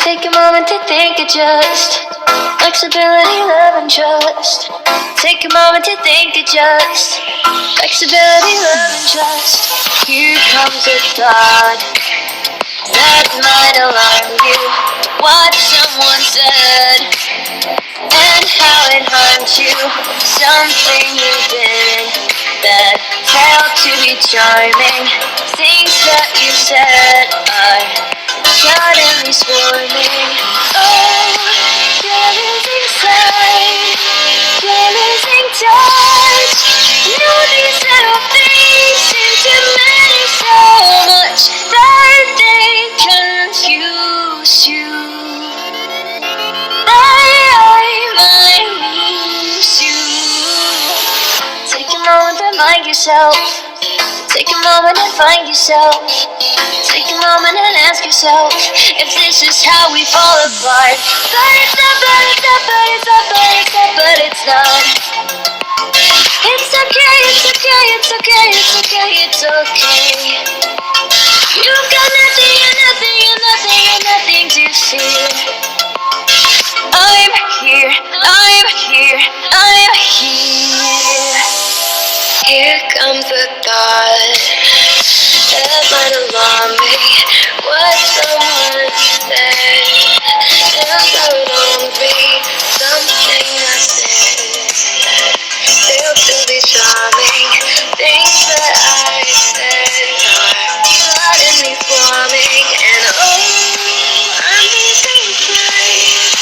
Take a moment to think, adjust. Flexibility, love, and trust. Take a moment to think, adjust. Flexibility, love, and trust. Here comes a thought that might alarm you. What someone said and how it harmed you. Something you did that felt to be charming. Things that you said are suddenly swarming. Oh, you're losing sight, you're losing touch. You these little things seem to matter so much that they confuse you. I might lose you. Take a moment and find yourself. Take a moment and find yourself. Take a moment and ask yourself if this is how we fall apart. But it's not, but it's not, but it's not, but it's not, but it's not. It's okay, it's okay, it's okay, it's okay, it's okay. You've got nothing and nothing and nothing and nothing to fear. I'm here, I'm here, I'm here. Here comes the thought that might alarm me. What someone said and wrote on me. Something I said that failed to be charming. Things that I said are suddenly forming. And oh, I'm losing sight,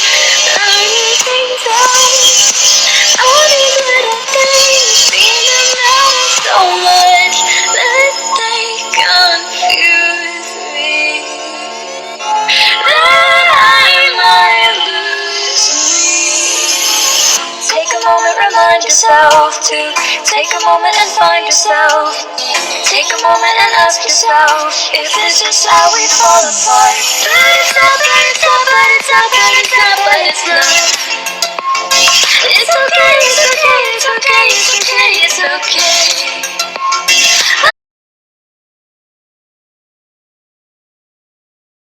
I'm losing touch. All these little things seem to matter so much that they confuse me. That I might lose me. Take a moment, remind yourself to take a moment and find yourself. Take a moment and ask yourself if this is how we fall apart. But it's not, but it's not, but it's not, but it's not, but it's not.